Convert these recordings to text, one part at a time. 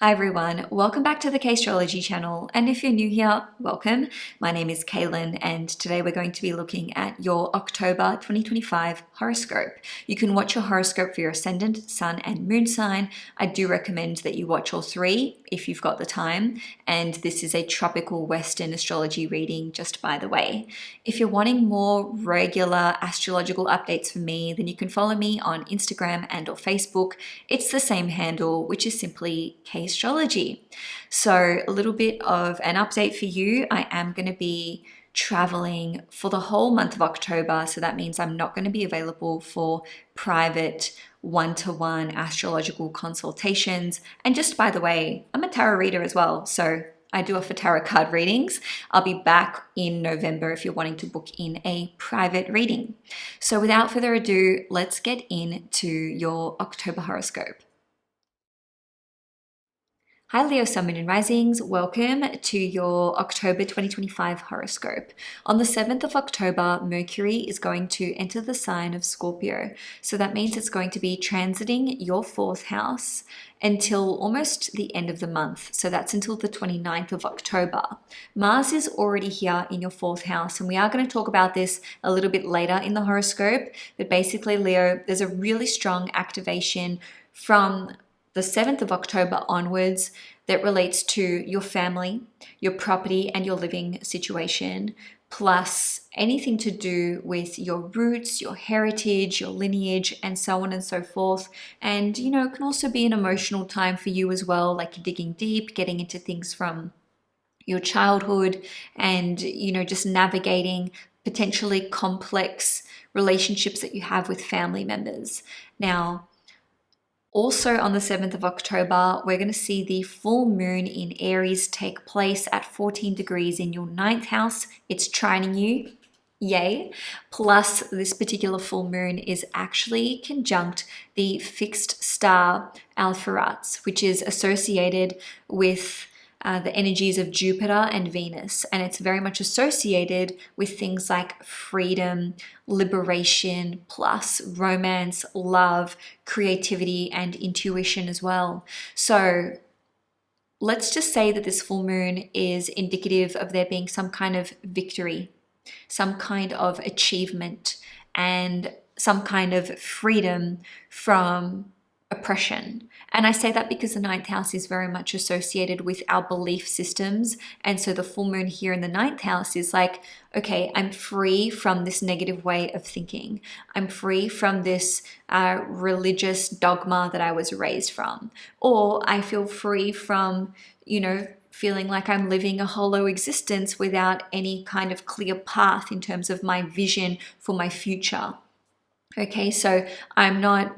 Hi everyone, welcome back to the Caistrology channel, and if you're new here, welcome. My name is Cailin, and today we're going to be looking at your October 2025 horoscope. You can watch your horoscope for your ascendant, sun, and moon sign. I do recommend that you watch all three if you've got the time, and this is a tropical Western astrology reading, just by the way. If you're wanting more regular astrological updates from me, then you can follow me on Instagram and or Facebook. It's the same handle, which is simply Caistrology. So a little bit of an update for you. I am going to be traveling for the whole month of October. So that means I'm not going to be available for private one-to-one astrological consultations. And just by the way, I'm a tarot reader as well. So I do offer tarot card readings. I'll be back in November if you're wanting to book in a private reading. So without further ado, let's get into your October horoscope. Hi Leo Sun, Moon and Risings, welcome to your October 2025 horoscope. On the 7th of October, Mercury is going to enter the sign of Scorpio. So that means it's going to be transiting your fourth house until almost the end of the month. So that's until the 29th of October. Mars is already here in your fourth house, and we are going to talk about this a little bit later in the horoscope. But basically, Leo, there's a really strong activation from the 7th of October onwards that relates to your family, your property, and your living situation, plus anything to do with your roots, your heritage, your lineage, and so on and so forth. And, it can also be an emotional time for you as well, like digging deep, getting into things from your childhood and, just navigating potentially complex relationships that you have with family members. Now, also on the 7th of October, we're going to see the full moon in Aries take place at 14 degrees in your ninth house. It's trining you. Yay. Plus, this particular full moon is actually conjunct the fixed star Alpheratz, which is associated with the energies of Jupiter and Venus. And it's very much associated with things like freedom, liberation, plus romance, love, creativity, and intuition as well. So let's just say that this full moon is indicative of there being some kind of victory, some kind of achievement, and some kind of freedom from oppression. And I say that because the ninth house is very much associated with our belief systems. And so the full moon here in the ninth house is like, okay, I'm free from this negative way of thinking. I'm free from this religious dogma that I was raised from. Or I feel free from, feeling like I'm living a hollow existence without any kind of clear path in terms of my vision for my future. Okay, so I'm not,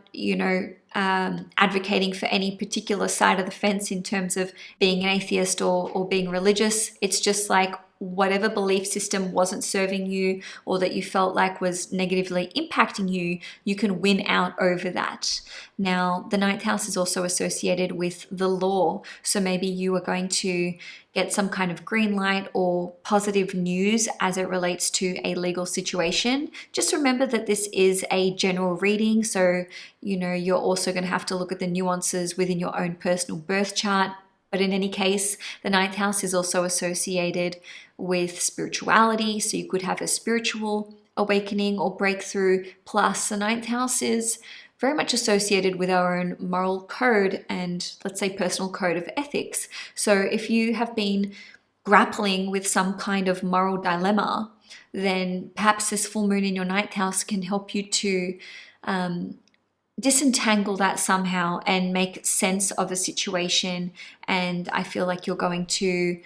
advocating for any particular side of the fence in terms of being an atheist or being religious. It's just like whatever belief system wasn't serving you or that you felt like was negatively impacting you, you can win out over that. Now, the ninth house is also associated with the law. So maybe you are going to get some kind of green light or positive news as it relates to a legal situation. Just remember that this is a general reading. So, you're also going to have to look at the nuances within your own personal birth chart. But in any case, the ninth house is also associated with spirituality. So you could have a spiritual awakening or breakthrough. Plus, the ninth house is very much associated with our own moral code and, let's say, personal code of ethics. So if you have been grappling with some kind of moral dilemma, then perhaps this full moon in your ninth house can help you to disentangle that somehow and make sense of a situation. And I feel like you're going to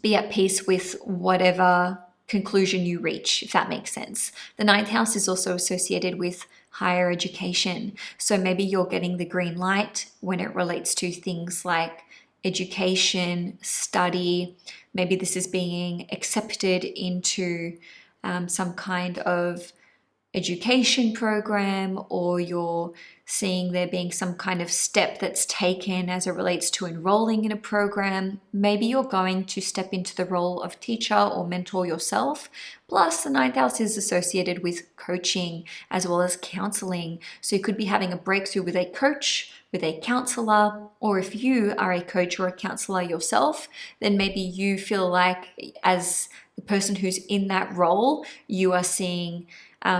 be at peace with whatever conclusion you reach, if that makes sense. The ninth house is also associated with higher education. So maybe you're getting the green light when it relates to things like education, study. Maybe this is being accepted into some kind of education program, or you're seeing there being some kind of step that's taken as it relates to enrolling in a program. Maybe you're going to step into the role of teacher or mentor yourself. Plus, the ninth house is associated with coaching as well as counseling. So you could be having a breakthrough with a coach, with a counselor, or if you are a coach or a counselor yourself, then maybe you feel like as the person who's in that role, you are seeing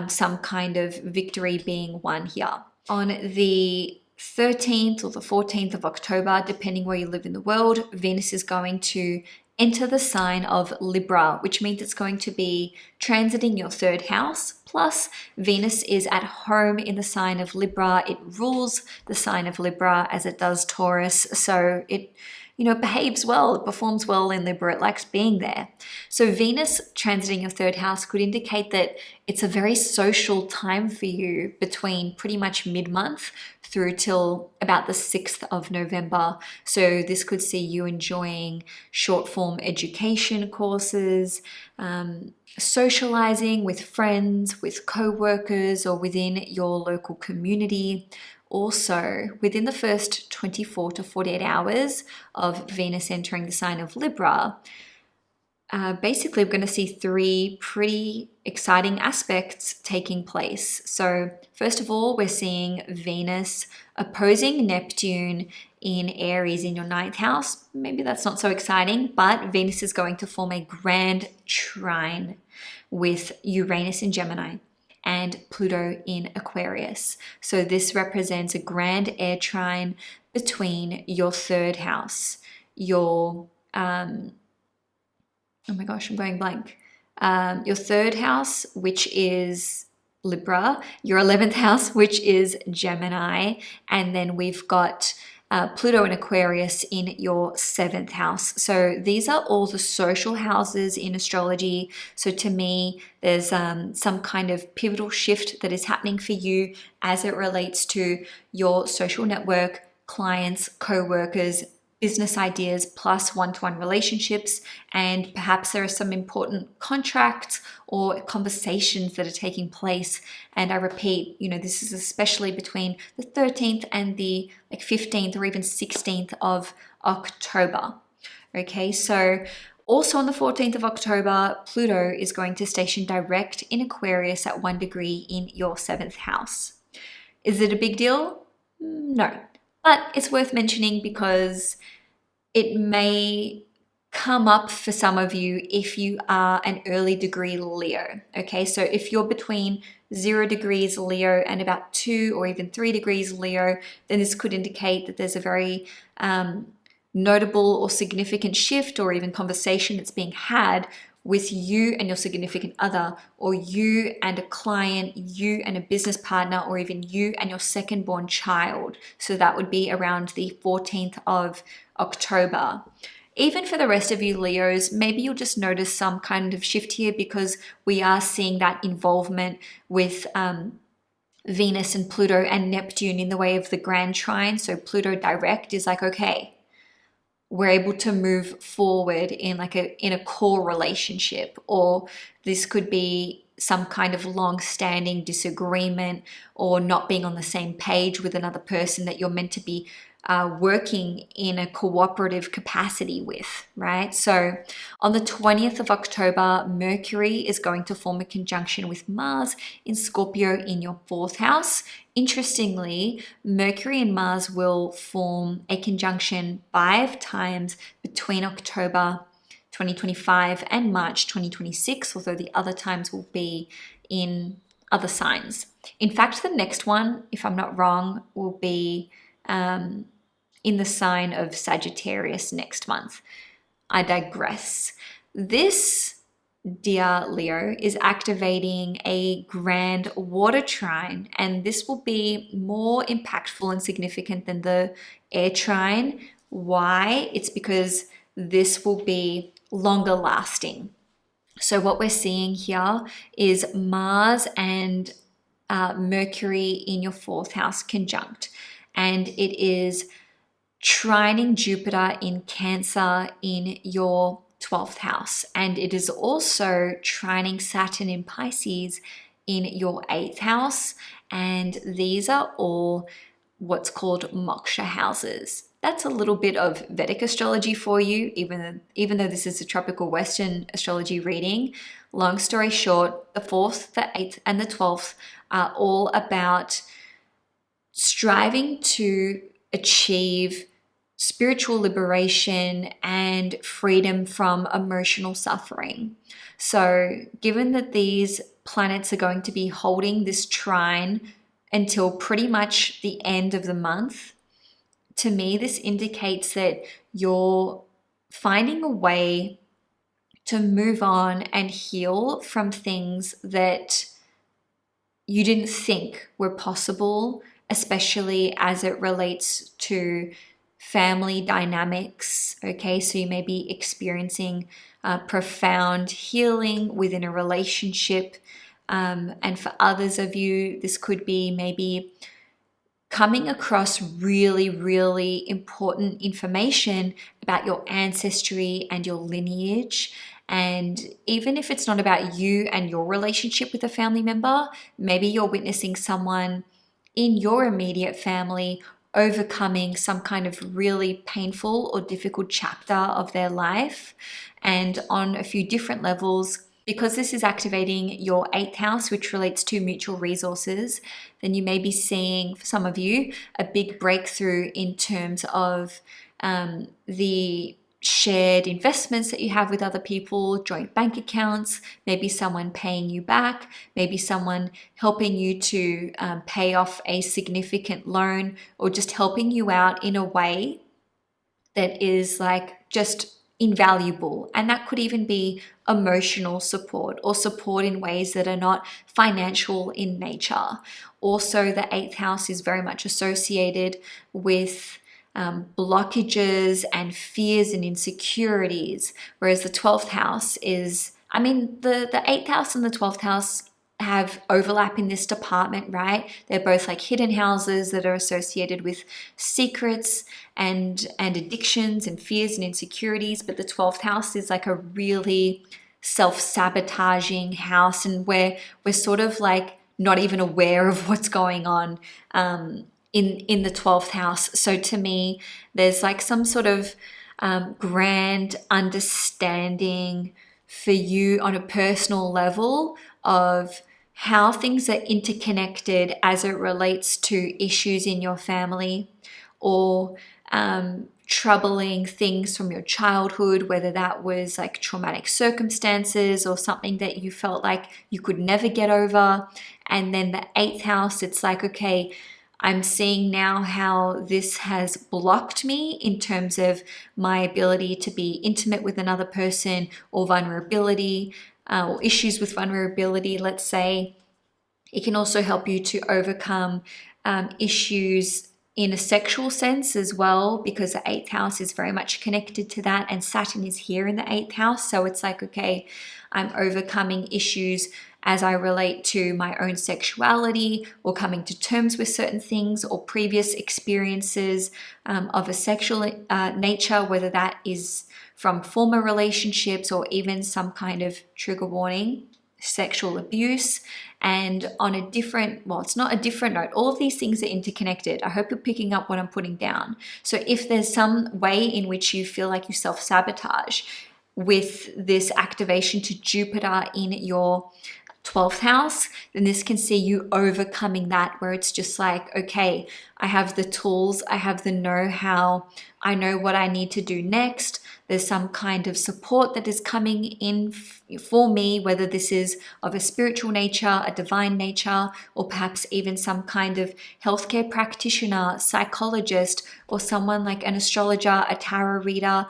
some kind of victory being won here. On the 13th or the 14th of October, depending where you live in the world, Venus is going to enter the sign of Libra, which means it's going to be transiting your third house. Plus, Venus is at home in the sign of Libra. It rules the sign of Libra as it does Taurus. So it behaves well, it performs well in Libra, it likes being there. So Venus transiting your third house could indicate that it's a very social time for you between pretty much mid-month through till about the 6th of November. So this could see you enjoying short form education courses, socializing with friends, with co-workers, or within your local community. Also, within the first 24 to 48 hours of Venus entering the sign of Libra, basically we're going to see three pretty exciting aspects taking place. So first of all, we're seeing Venus opposing Neptune in Aries in your ninth house. Maybe that's not so exciting, but Venus is going to form a grand trine with Uranus in Gemini and Pluto in Aquarius. So this represents a grand air trine between your third house, your oh my gosh, I'm going blank. Your third house, which is Libra, your 11th house, which is Gemini, and then we've got Pluto and Aquarius in your 7th house. So these are all the social houses in astrology. So to me, there's some kind of pivotal shift that is happening for you as it relates to your social network, clients, co-workers, business ideas, plus one-to-one relationships, and perhaps there are some important contracts or conversations that are taking place. And I repeat, this is especially between the 13th and the 15th or even 16th of October. Okay, so also on the 14th of October, Pluto is going to station direct in Aquarius at 1 degree in your 7th house. Is it a big deal? No. But it's worth mentioning because it may come up for some of you if you are an early degree Leo. Okay, so if you're between 0 degrees Leo and about 2 or even 3 degrees Leo, then this could indicate that there's a very notable or significant shift or even conversation that's being had with you and your significant other, or you and a client, you and a business partner, or even you and your second born child. So that would be around the 14th of October. Even for the rest of you Leos, maybe you'll just notice some kind of shift here because we are seeing that involvement with Venus and Pluto and Neptune in the way of the grand trine. So Pluto direct is like, okay, we're able to move forward in a core relationship, or this could be some kind of long-standing disagreement or not being on the same page with another person that you're meant to be working in a cooperative capacity with, right? So on the 20th of October, Mercury is going to form a conjunction with Mars in Scorpio in your 4th house. Interestingly, Mercury and Mars will form a conjunction 5 times between October 2025 and March 2026, although the other times will be in other signs. In fact, the next one, if I'm not wrong, will be in the sign of Sagittarius next month. I digress. This, dear Leo, is activating a grand water trine, and this will be more impactful and significant than the air trine. Why? It's because this will be longer lasting. So what we're seeing here is Mars and Mercury in your 4th house conjunct, and it is trining Jupiter in Cancer in your 12th house, and it is also trining Saturn in Pisces in your 8th house, and these are all what's called moksha houses. That's a little bit of Vedic astrology for you, even though this is a tropical Western astrology reading. Long story short, the 4th, the 8th, and the 12th are all about striving to achieve spiritual liberation and freedom from emotional suffering. So given that these planets are going to be holding this trine until pretty much the end of the month, to me, this indicates that you're finding a way to move on and heal from things that you didn't think were possible, especially as it relates to family dynamics. Okay, so you may be experiencing profound healing within a relationship. And for others of you, this could be maybe coming across really, really important information about your ancestry and your lineage. And even if it's not about you and your relationship with a family member, maybe you're witnessing someone in your immediate family overcoming some kind of really painful or difficult chapter of their life. And on a few different levels, because this is activating your 8th house, which relates to mutual resources, then you may be seeing, for some of you, a big breakthrough in terms of the shared investments that you have with other people, joint bank accounts, maybe someone paying you back, maybe someone helping you to pay off a significant loan, or just helping you out in a way that is like just invaluable. And that could even be emotional support or support in ways that are not financial in nature. Also, the 8th house is very much associated with blockages and fears and insecurities, whereas the 12th house is, the 8th house and the 12th house have overlap in this department, right? They're both like hidden houses that are associated with secrets and addictions and fears and insecurities. But the 12th house is like a really self-sabotaging house, and where we're sort of like not even aware of what's going on in the 12th house. So to me, there's like some sort of grand understanding for you on a personal level of how things are interconnected as it relates to issues in your family, or troubling things from your childhood, whether that was like traumatic circumstances or something that you felt like you could never get over. And then the 8th house, it's like, okay, I'm seeing now how this has blocked me in terms of my ability to be intimate with another person, or vulnerability, or issues with vulnerability, let's say. It can also help you to overcome issues in a sexual sense as well, because the 8th house is very much connected to that, and Saturn is here in the 8th house. So it's like, okay, I'm overcoming issues as I relate to my own sexuality, or coming to terms with certain things, or previous experiences of a sexual nature, whether that is from former relationships or even some kind of trigger warning, sexual abuse. And on a different, well, it's not a different note, all of these things are interconnected. I hope you're picking up what I'm putting down. So if there's some way in which you feel like you self-sabotage with this activation to Jupiter in your 12th house, then this can see you overcoming that, where it's just like, okay, I have the tools, I have the know-how, I know what I need to do next. There's some kind of support that is coming in for me, whether this is of a spiritual nature, a divine nature, or perhaps even some kind of healthcare practitioner, psychologist, or someone like an astrologer, a tarot reader,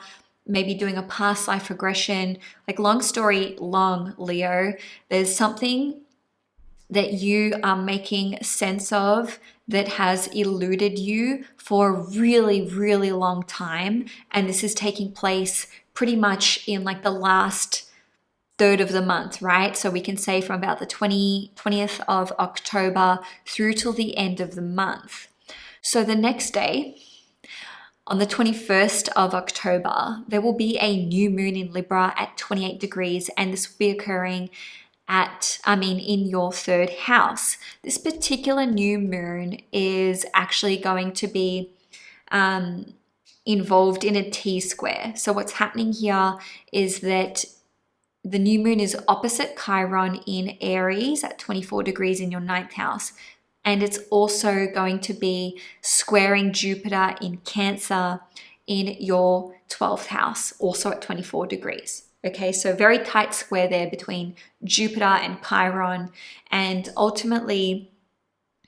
maybe doing a past life regression. Like, long story long, Leo, there's something that you are making sense of that has eluded you for a really, really long time. And this is taking place pretty much in like the last third of the month, right? So we can say from about the 20th of October through till the end of the month. So the next day, on the 21st of October, there will be a new moon in Libra at 28 degrees, and this will be occurring in your 3rd house. This particular new moon is actually going to be involved in a T-square. So what's happening here is that the new moon is opposite Chiron in Aries at 24 degrees in your 9th house. and it's also going to be squaring Jupiter in Cancer in your 12th house, also at 24 degrees. Okay, so very tight square there between Jupiter and Chiron. And ultimately,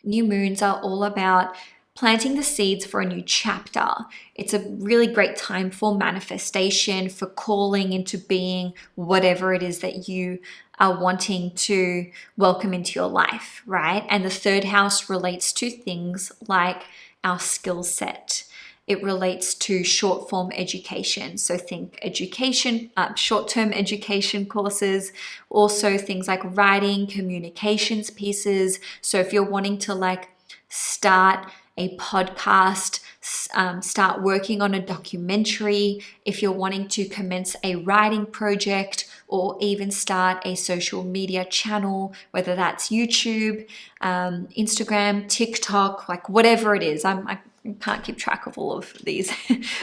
new moons are all about planting the seeds for a new chapter. It's a really great time for manifestation, for calling into being whatever it is that you are wanting to welcome into your life, right? And the third house relates to things like our skill set. It relates to short form education. So think education, short-term education courses, also things like writing, communications pieces. So if you're wanting to like start a podcast, start working on a documentary, if you're wanting to commence a writing project, or even start a social media channel, whether that's YouTube, Instagram, TikTok, like whatever it is. I can't keep track of all of these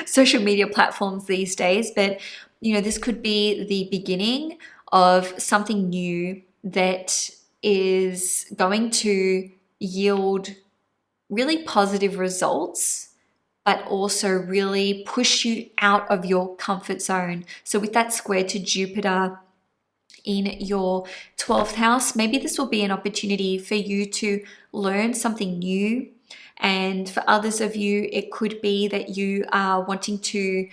social media platforms these days, but you know, this could be the beginning of something new that is going to yield really positive results, but also really push you out of your comfort zone. So with that square to Jupiter in your 12th house, maybe this will be an opportunity for you to learn something new. And for others of you, it could be that you are wanting to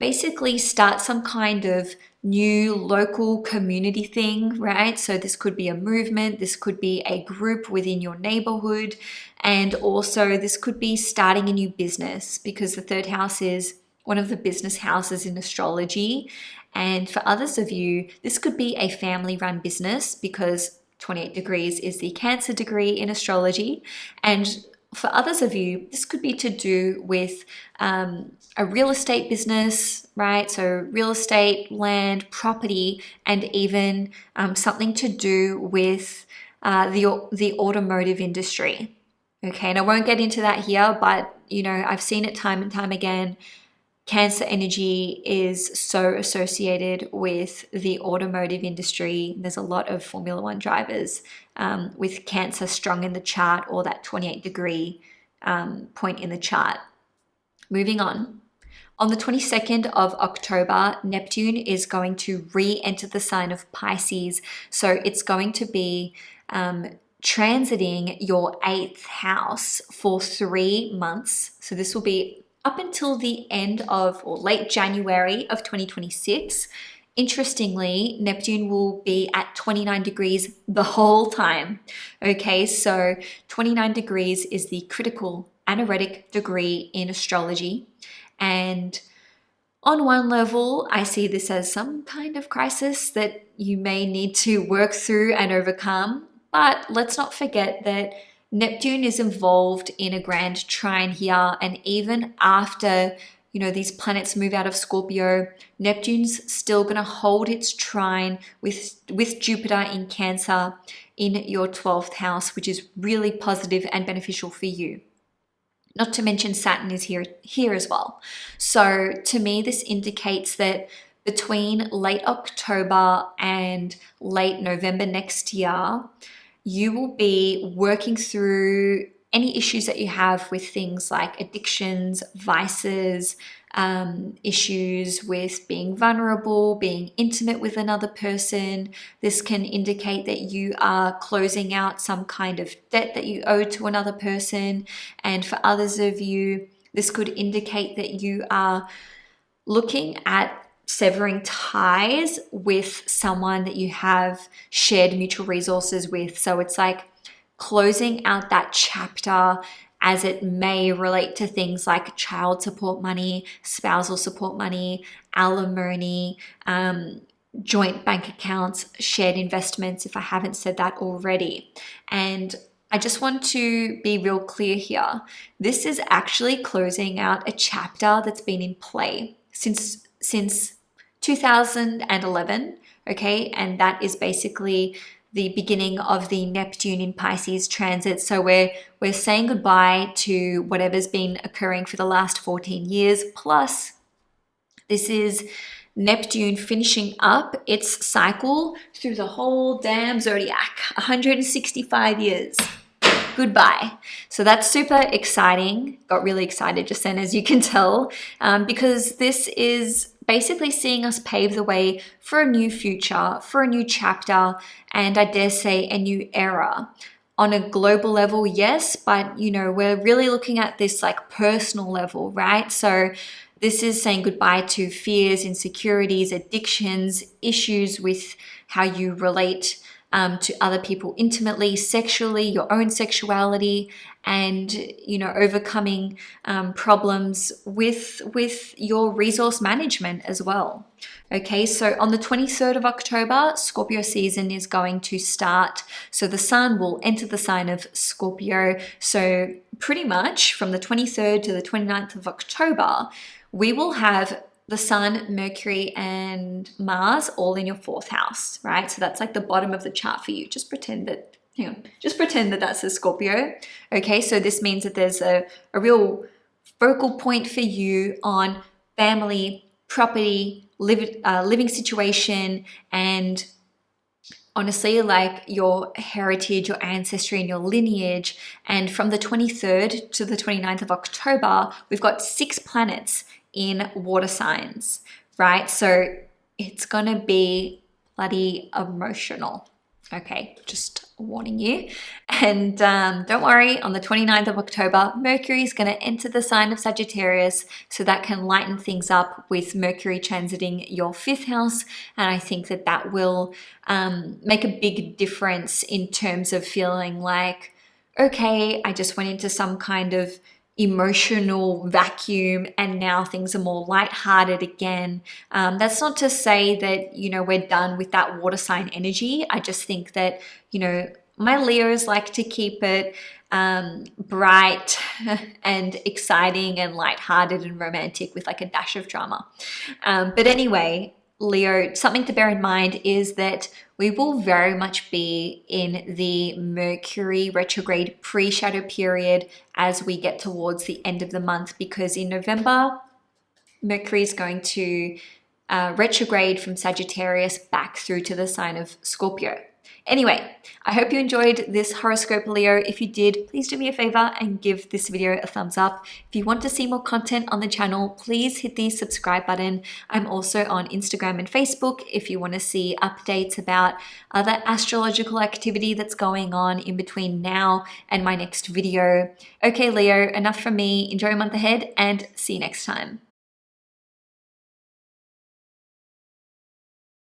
basically start some kind of new local community thing, right? So this could be a movement, this could be a group within your neighborhood, and also this could be starting a new business, because the third house is one of the business houses in astrology. And for others of you, this could be a family-run business, because 28 degrees is the Cancer degree in astrology. And for others of you, this could be to do with a real estate business, right? So real estate, land, property, and even something to do with the automotive industry. Okay, and I won't get into that here, but you know, I've seen it time and time again. Cancer energy is so associated with the automotive industry. There's a lot of Formula One drivers with Cancer strong in the chart, or that 28 degree point in the chart. Moving on. On the 22nd of October, Neptune is going to re-enter the sign of Pisces. So it's going to be transiting your 8th house for 3 months. So this will be up until the end of, or late January of 2026. Interestingly, Neptune will be at 29 degrees the whole time. Okay, so 29 degrees is the critical anaretic degree in astrology. And on one level, I see this as some kind of crisis that you may need to work through and overcome. But let's not forget that Neptune is involved in a grand trine here, and even after, you know, these planets move out of Scorpio, Neptune's still going to hold its trine with Jupiter in Cancer in your 12th house, which is really positive and beneficial for you. Not to mention Saturn is here as well. So to me, this indicates that between late October and late November next year, you will be working through any issues that you have with things like addictions, vices, issues with being vulnerable, being intimate with another person. This can indicate that you are closing out some kind of debt that you owe to another person. And for others of you, this could indicate that you are looking at severing ties with someone that you have shared mutual resources with. So it's like closing out that chapter, as it may relate to things like child support money, spousal support money, alimony, joint bank accounts, shared investments, if I haven't said that already. And I just want to be real clear here. This is actually closing out a chapter that's been in play since 2011, okay? And that is basically the beginning of the Neptune in Pisces transit. So we're saying goodbye to whatever's been occurring for the last 14 years. Plus, this is Neptune finishing up its cycle through the whole damn zodiac, 165 years. goodbye. So that's super exciting. Got really excited just then, as you can tell, because this is basically seeing us pave the way for a new future, for a new chapter, and I dare say a new era. On a global level, yes, but we're really looking at this like personal level, right? So this is saying goodbye to fears, insecurities, addictions, issues with how you relate to other people intimately, sexually, your own sexuality, and overcoming problems with your resource management as well. Okay, so on the 23rd of October, Scorpio season is going to start. So the sun will enter the sign of Scorpio. So pretty much from the 23rd to the 29th of October, we will have the sun, Mercury, and Mars all in your 4th house, right? So that's like the bottom of the chart for you. Just pretend that, that's a Scorpio. Okay, so this means that there's a real focal point for you on family, property, living situation, and honestly, like your heritage, your ancestry, and your lineage. And from the 23rd to the 29th of October, we've got 6 planets in water signs, right? So it's gonna be bloody emotional. Okay, just warning you. And don't worry, on the 29th of October, Mercury is going to enter the sign of Sagittarius, so that can lighten things up with Mercury transiting your 5th house. And I think that that will make a big difference in terms of feeling like, okay, I just went into some kind of emotional vacuum and now things are more lighthearted again. That's not to say that, we're done with that water sign energy. I just think that, my Leos like to keep it bright and exciting and lighthearted and romantic with like a dash of drama. But anyway, Leo, something to bear in mind is that we will very much be in the Mercury retrograde pre-shadow period as we get towards the end of the month, because in November, Mercury is going to retrograde from Sagittarius back through to the sign of Scorpio. Anyway, I hope you enjoyed this horoscope, Leo. If you did, please do me a favor and give this video a thumbs up. If you want to see more content on the channel, please hit the subscribe button. I'm also on Instagram and Facebook if you want to see updates about other astrological activity that's going on in between now and my next video. Okay, Leo, enough from me. Enjoy your month ahead and see you next time.